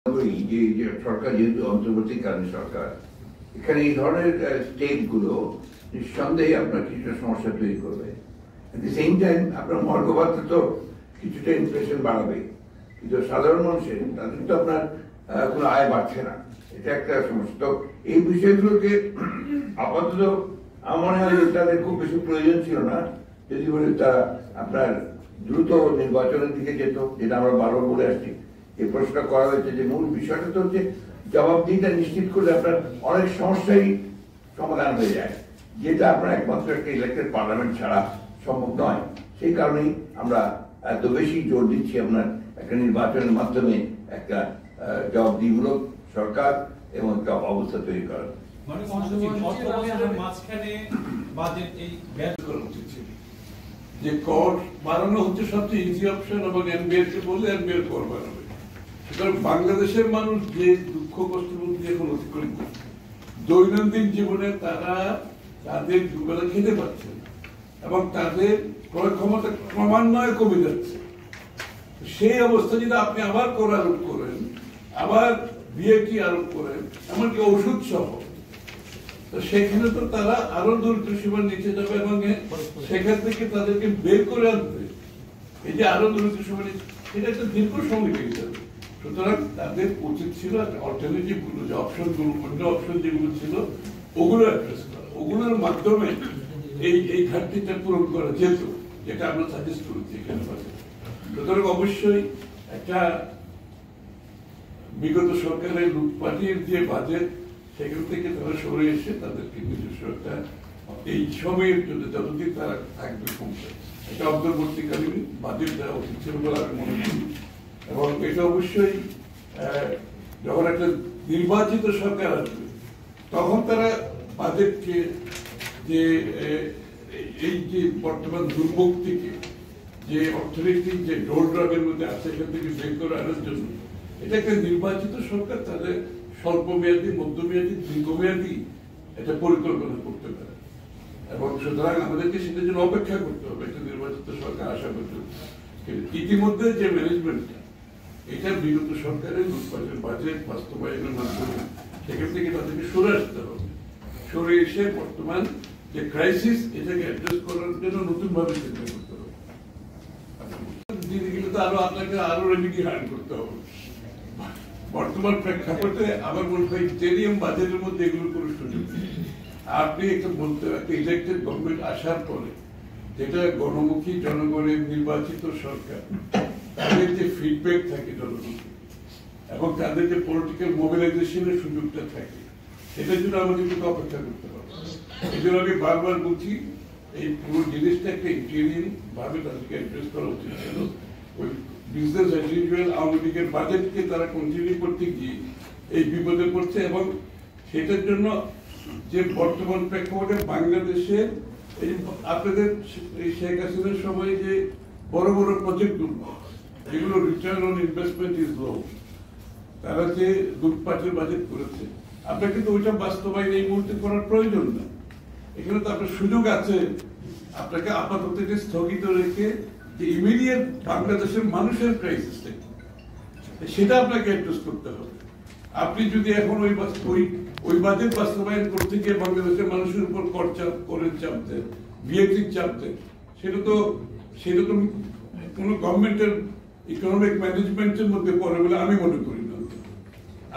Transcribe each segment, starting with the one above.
সরকার যেহেতু অন্তর্বর্তীকালীন সরকার, এখানে এই ধরনের স্টেটগুলো নিঃসন্দেহে আপনার কিছুটা সমস্যা তৈরি করবে। এট দি সেম টাইম আপনার মর্গভাতা তো কিছুটা ইনফ্লেশন বাড়াবে, কিন্তু সাধারণ মানুষের তাদের তো আপনার কোনো আয় বাড়ছে না, এটা একটা সমস্যা। তো এই বিষয়গুলোকে আপাতত আমার মনে হয় তাদের খুব বেশি প্রয়োজন ছিল না যদি বলে তারা আপনার দ্রুত নির্বাচনের দিকে যেত, যেটা আমরা বারবার বলে আসছি। এই প্রশ্নটা করা হয়েছে যে মূল বিষয়টা তো হচ্ছে জবাবদিহিটা নিশ্চিত করলে আপনার অনেক সমস্যাই সমাধান হয়ে যায়, যেটা আপনার একমাত্র একটা ইলেক্টেড পার্লামেন্ট ছাড়া সম্ভব নয়। সেই কারণেই আমরা এত বেশি জোর দিচ্ছি আপনার একটা নির্বাচনের মাধ্যমে একটা জবাবদিহিমূলক সরকার এবং একটা অবস্থা তৈরি করা। যে কর বাড়ানো হচ্ছে সবচেয়ে ইজি অপশন এবং এনবিআর কে বললে এনবিআর কর বাড়াবে। সুতরাং বাংলাদেশের মানুষ যে দুঃখ কষ্ট মধ্যে এখন অতিক্রম করছে, দৈনন্দিন জীবনে তারা তাদের দুবেলা খেতে পাচ্ছে এবং তাদের ক্রয় ক্ষমতা ক্রমান্বয়ে কমে যাচ্ছে। সেই অবস্থা যদি আপনি আবার কর আরোপ করেন, আবার বিএটি আরোপ করেন, এমনকি ওষুধ সহ, তো সেখানে তো তারা আরো দরিদ্র সীমার নিচে যাবে এবং সেখান থেকে তাদেরকে বের করে আনবে। এই যে আরো দরিদ্র সীমার নিচে, সেটা একটা দীর্ঘ সময় লেগে যাবে। সুতরাং তাদের উচিত ছিল অল্টারনেটিভ গুলো, যে অপশন গুলো, অন্য অপশন যেগুলো ছিল ওগুলো অ্যাড্রেস করা, ওগুলোর মাধ্যমে এই ঘাটতিটা পূরণ করা যেত, যেটা আমরা সাজেস্ট করেছি এখানে। সুতরাং অবশ্যই একটা বিগত সরকারের লুটপাটের যে বাজেট, সেখান থেকে তারা সরে এসে তাদেরকে নিজস্ব একটা এই সময়ের জন্য যতদিন তারা থাকবে ক্ষমতায় একটা অন্তর্বর্তীকালীন বাজেট দেওয়া উচিত ছিল বলে আমি মনে করি। এবং এটা অবশ্যই যখন একটা নির্বাচিত সরকার আসবে তখন তারা বাজেটকে যে এই যে বর্তমান দুর্ভোগ থেকে, যে অর্থনৈতিক যে ডোলড্রামের মধ্যে আছে সেখান থেকে বের করে আনার জন্য এটা একটা নির্বাচিত সরকার তাদের স্বল্পমেয়াদী, মধ্যমেয়াদী, দীর্ঘমেয়াদী একটা পরিকল্পনা করতে পারে। এবং সুতরাং আমাদেরকে সেটার জন্য অপেক্ষা করতে হবে একটা নির্বাচিত সরকার আসা পর্যন্ত। ইতিমধ্যে যে ম্যানেজমেন্টটা, এটা বিগত সরকারের লুটপাটের বাজেট বাস্তবায়নের মাধ্যমে সেখান থেকে তাদেরকে সরে আসতে হবে। সরে এসে বর্তমান যে ক্রাইসিস, এটাকে অ্যাড্রেস করার জন্য নতুন ভাবে চিন্তা করতে হবে। দিতে গেলে তো আপনাকে আরো রেমিডি হায়ার করতে হবে। বর্তমান প্রেক্ষাপটে আমার মনে হয় টেরিয়াম বাজেটের মধ্যে এগুলো কোনো সুযোগ নেই। আপনি একটা বলতে, একটা ইলেক্টেড গভর্নমেন্ট আসার পরে, যেটা গণমুখী জনগণের নির্বাচিত সরকার, তাদের যে ফিডব্যাক থাকে জনগণকে এবং তাদের যে পলিটিক্যাল মোবিলাইজেশনের সুযোগটা থাকে, সেটার জন্য আমাদের কিন্তু অপেক্ষা করতে হবে। এই জন্য আমি বারবার বলছি, এই পুরো জিনিসটা একটা ইন্টেরিয়াম ভাবে তাদেরকে অ্যাড্রেস করা উচিত ছিল। ওই বিজনেস অ্যাজ ইউজুয়াল আওয়ামী লীগের বাজেটকে তারা কন্টিনিউ করতে গিয়ে এই বিপদে পড়ছে। এবং সেটার জন্য যে বর্তমান প্রেক্ষাপটে বাংলাদেশের এই আপনাদের এই শেখ হাসিনার সময় যে বড় বড় প্রজেক্টগুলো, যেগুলো return on investment is low, তারা যে লুটপাটের বাজেট করেছে, আপনার কিন্তু ওইটা বাস্তবায়ন এই মুহূর্তে করার প্রয়োজন না। এখানে তো আপনার সুযোগ আছে, আপনাকে আপাতত স্থগিত রেখে যে ইমিডিয়েট বাংলাদেশের মানুষের ক্রাইসিসটা সেটা আপনাকে অ্যাড্রেস করতে হবে। আপনি যদি এখন ওই বাজেট বাস্তবায়ন করতে গিয়ে বাংলাদেশের মানুষের উপর কর চাপ, করের চাপ দেন, বিএটির চাপ দেন, সেটা তো কোনো গভর্নমেন্টের ইকোনমিক ম্যানেজমেন্টের মধ্যে পড়ে বলে আমি মনে করি না।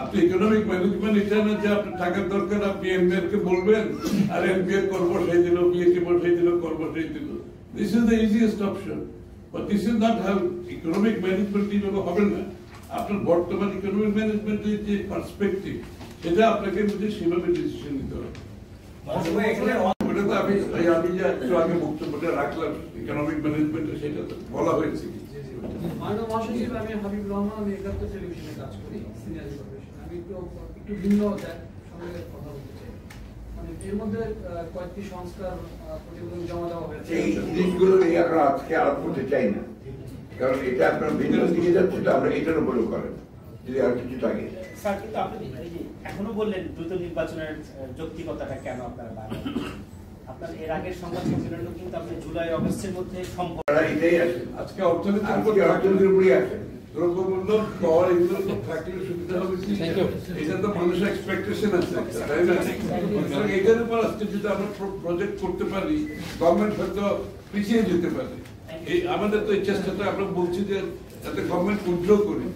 আপনি ইকোনমিক ম্যানেজমেন্ট এটা না যে আপনার টাকার দরকার, আপনি এনবিআর কে বলবেন আর এনবিআর কর বসাই দিল, বিএটি বসাই দিল, কর বসাই দিল। This is the easiest option, but this is not how economic management এইভাবে হবে না। আপনার বর্তমান ইকোনমিক ম্যানেজমেন্টের যে পার্সপেক্টিভ, সেটা আপনাকে বুঝে সেভাবে ডিসিশন নিতে হবে। আমি যে একটু আগে বক্তব্যটা রাখলাম ইকোনমিক ম্যানেজমেন্টে, সেটা বলা হয়েছে। মাননীয় মহাসচিব, আমি হাবিব রহমান, আমি একাত্তর টেলিভিশনে কাজ করি, সিনিয়র প্রফেশন। আমি একটু ভিন্ন সঙ্গে কথা বলতে চাই। মানে এর মধ্যে কয়েকটি সংস্কার প্রতিবেদন জমা দেওয়া হয়েছে, এই জিনিসগুলো নিয়ে আমরা আজকে আলাপ করতে চাই না, কারণ এটা আপনার ভিন্ন দিকে যাচ্ছে, তো আমরা এটার উপরেও করেন যদি আর কিছু থাকে। স্যার, কিন্তু আপনি এখনো বললেন দ্রুত নির্বাচনের যৌক্তিকতাটা কেন আপনারা বাড়ান? আপনার এর আগের সংবাদ সম্মেলনে কিন্তু আপনি জুলাই অগস্টের মধ্যে সম্ভব, এটাই আছে। আজকে অর্থনীতির উপরেই আছে। দ্রব্যমূল্য পাওয়ার এগুলো তো থাকলে সুবিধা হবে কি? এটা তো মানুষের এক্সপেকটেশন আছে, তাই না? সুতরাং এটার উপর আজকে যদি আমরা প্রজেক্ট করতে পারি, গভর্নমেন্ট হয়তো পিছিয়ে যেতে পারে। এই আমাদের তো এই চেষ্টাটা আমরা বলছি যে যাতে গভর্নমেন্ট উইথড্র করি,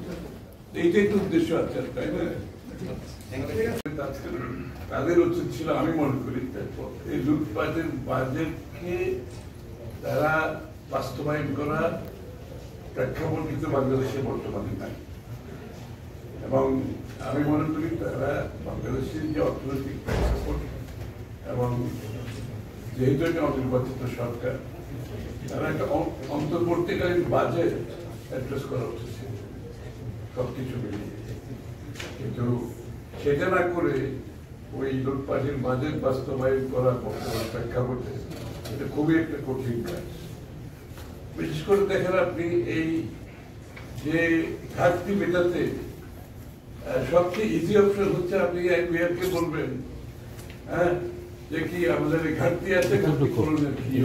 এইটাই তো উদ্দেশ্য আছে, তাই না? তাদের উচিত ছিল, আমি মনে করি, এই লুটপাটের বাজেটকে তারা বাস্তবায়ন করা প্রেক্ষাপট কিন্তু বাংলাদেশে বর্তমানে নাই। এবং আমি মনে করি তারা বাংলাদেশের যে অর্থনৈতিক প্রেক্ষাপট এবং যেহেতু একটা অনির্বাচিত সরকার, তারা একটা অন্তর্বর্তীকালীন বাজেট অ্যাড্রেস করা উচিত সবকিছু মিলিয়ে। কিন্তু সেটা না করে ওই লুটপাটের বাজেট বাস্তবায়ন করা বর্তমান প্রেক্ষাপটে এটা খুবই একটা কঠিন কাজ। বিশেষ করে দেখেন আপনি এই যে ঘাটতি মেটাতে সবচেয়ে ইজি অপশন হচ্ছে আপনি আইপিএফকে বলবেন, হ্যাঁ, যে কি আমাদের ঘাটতি আছে, ঘাটতি পূরণের কি